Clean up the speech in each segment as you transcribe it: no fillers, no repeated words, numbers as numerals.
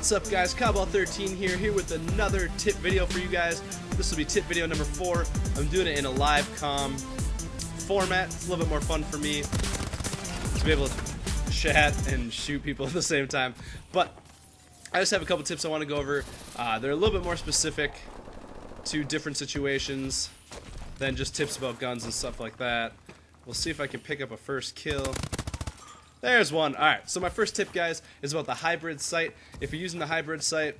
What's up guys, Cowbell13 here with another tip video for you guys. This will be tip video number 4. I'm doing it in a live comm format. It's a little bit more fun for me to be able to chat and shoot people at the same time. But I just have a couple tips I want to go over. They're a little bit more specific to different situations than just tips about guns and stuff like that. We'll see if I can pick up a first kill. There's one. Alright, so my first tip, guys, is about the hybrid sight. If you're using the hybrid sight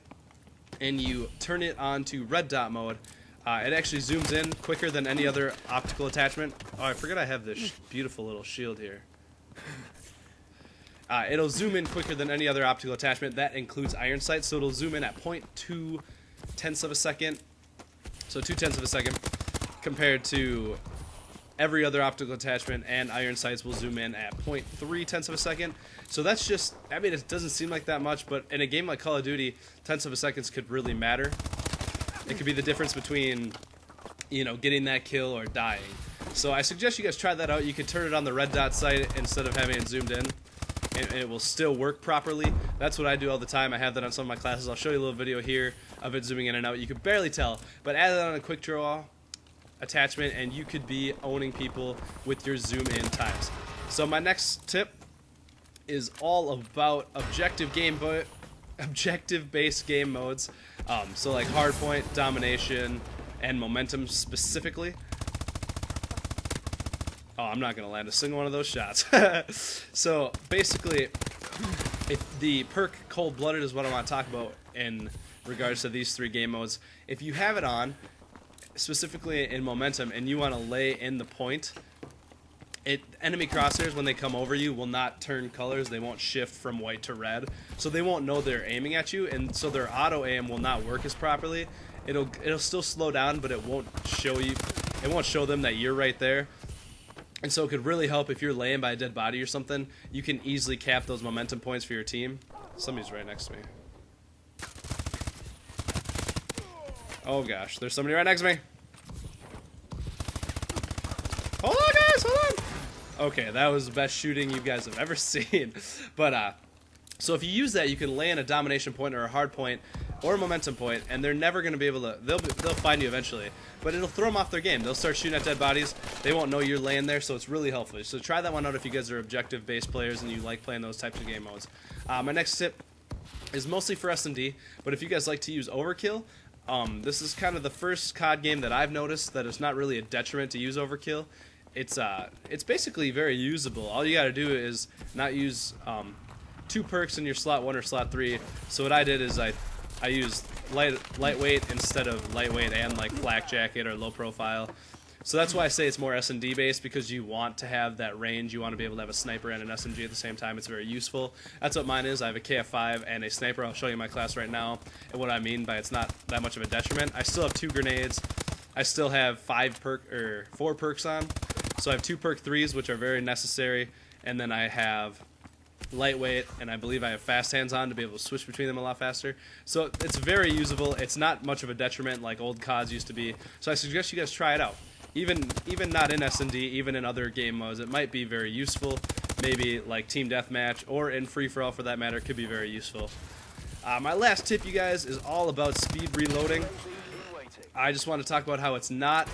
and you turn it on to red dot mode, it actually zooms in quicker than any other optical attachment. Oh, I forgot I have this beautiful little shield here. It'll zoom in quicker than any other optical attachment. That includes iron sight, so it'll zoom in at 0.2 tenths of a second. So 0.2 of a second compared to every other optical attachment, and iron sights will zoom in at 0.3 of a second. So that's just, I mean, it doesn't seem like that much, but in a game like Call of Duty, tenths of a second could really matter. It could be the difference between, you know, getting that kill or dying. So I suggest you guys try that out. You could turn it on the red dot sight instead of having it zoomed in, and it will still work properly. That's what I do all the time. I have that on some of my classes. I'll show you a little video here of it zooming in and out. You could barely tell, but add it on a quick draw attachment and you could be owning people with your zoom in times. So my next tip is all about objective based game modes. So like hardpoint, domination, and momentum specifically. Oh, I'm not gonna land a single one of those shots. So basically, if the perk cold-blooded is what I want to talk about in regards to these 3 game modes. If you have it on, specifically in momentum, and you want to lay in the point, enemy crosshairs, when they come over you, will not turn colors. They won't shift from white to red, so they won't know they're aiming at you, and so their auto aim will not work as properly. It'll still slow down, but it won't show you, it won't show them that you're right there. And so it could really help if you're laying by a dead body or something. You can easily cap those momentum points for your team. Somebody's right next to me. Oh gosh, there's somebody right next to me. Hold on, guys, hold on. Okay, that was the best shooting you guys have ever seen. But so if you use that, you can lay in a domination point or a hard point or a momentum point, and they're never going to be able to. They'll find you eventually, but it'll throw them off their game. They'll start shooting at dead bodies. They won't know you're laying there, so it's really helpful. So try that one out if you guys are objective-based players and you like playing those types of game modes. My next tip is mostly for S&D, but if you guys like to use Overkill. This is kind of the first COD game that I've noticed that it's not really a detriment to use Overkill. It's basically very usable. All you got to do is not use 2 perks in your slot 1 or slot 3. So what I did is I used lightweight instead of lightweight and like flak jacket or low profile. So that's why I say it's more S&D based, because you want to have that range. You want to be able to have a sniper and an SMG at the same time. It's very useful. That's what mine is. I have a KF5 and a sniper. I'll show you my class right now and what I mean by it's not that much of a detriment. I still have 2 grenades. I still have 4 perks on. So I have 2 perk 3s, which are very necessary, and then I have lightweight, and I believe I have fast hands on to be able to switch between them a lot faster. So it's very usable. It's not much of a detriment like old CODs used to be. So I suggest you guys try it out. Even not in S&D, even in other game modes, it might be very useful. Maybe like Team Deathmatch or in Free-for-All for that matter, could be very useful. My last tip, you guys, is all about speed reloading. I just want to talk about how it's not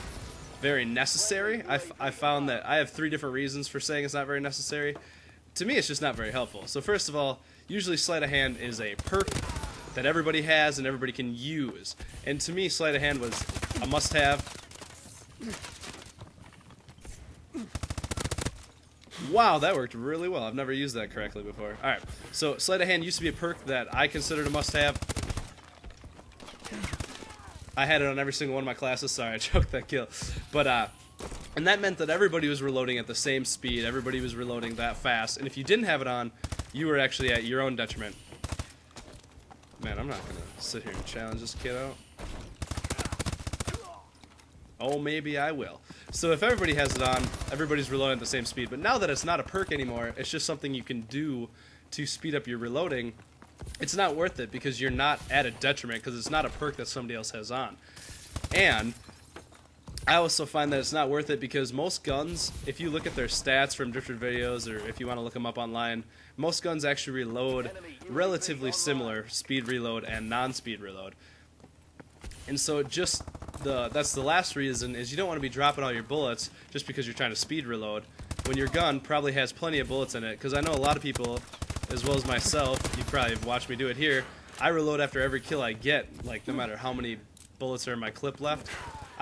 very necessary. I found that I have 3 different reasons for saying it's not very necessary. To me, it's just not very helpful. So first of all, usually sleight of hand is a perk that everybody has and everybody can use. And to me, sleight of hand was a must-have. Wow, that worked really well. I've never used that correctly before. Alright, so sleight of hand used to be a perk that I considered a must-have. I had it on every single one of my classes. Sorry, I choked that kill. But, and that meant that everybody was reloading at the same speed. Everybody was reloading that fast. And if you didn't have it on, you were actually at your own detriment. Man, I'm not going to sit here and challenge this kid out. Oh, maybe I will. So if everybody has it on, everybody's reloading at the same speed. But now that it's not a perk anymore, it's just something you can do to speed up your reloading. It's not worth it because you're not at a detriment, because it's not a perk that somebody else has on. And I also find that it's not worth it because most guns, if you look at their stats from different videos or if you want to look them up online, most guns actually reload relatively similar, speed reload and non-speed reload. And so that's the last reason is you don't want to be dropping all your bullets just because you're trying to speed reload when your gun probably has plenty of bullets in it. Because I know a lot of people, as well as myself, you probably have watched me do it here, I reload after every kill I get, like no matter how many bullets are in my clip left.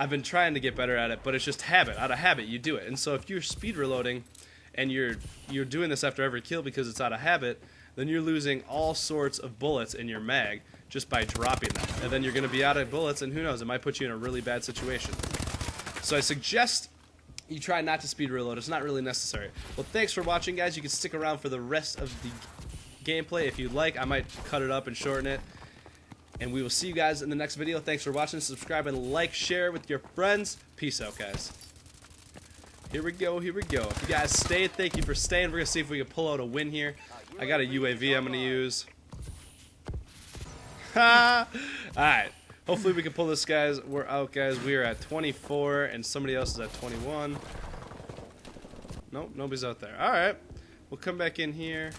I've been trying to get better at it, but it's just habit. Out of habit, you do it. And so if you're speed reloading and you're doing this after every kill because it's out of habit, then you're losing all sorts of bullets in your mag just by dropping them. And then you're going to be out of bullets, and who knows, it might put you in a really bad situation. So I suggest you try not to speed reload. It's not really necessary. Well, thanks for watching, guys. You can stick around for the rest of the gameplay if you'd like. I might cut it up and shorten it. And we will see you guys in the next video. Thanks for watching. Subscribe and like, share with your friends. Peace out, guys. Here we go, here we go. If you guys stayed, thank you for staying. We're going to see if we can pull out a win here. I got a UAV I'm going to use. Alright. Hopefully we can pull this, guys. We're out, guys. We are at 24, and somebody else is at 21. Nope, nobody's out there. Alright. We'll come back in here.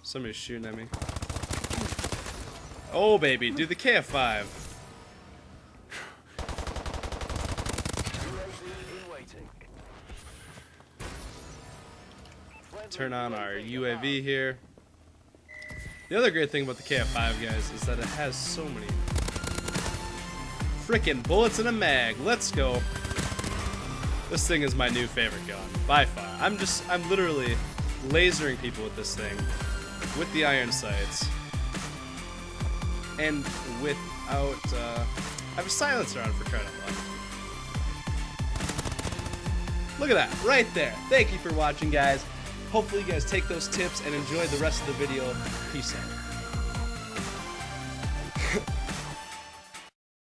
Somebody's shooting at me. Oh, baby, do the KF5. Turn on our UAV here. The other great thing about the KF5, guys, is that it has so many frickin' bullets in a mag. Let's go. This thing is my new favorite gun, by far. I'm literally lasering people with this thing, with the iron sights. And without, I have a silencer on for crying out loud. Look at that, right there. Thank you for watching, guys. Hopefully you guys take those tips and enjoy the rest of the video. Peace out.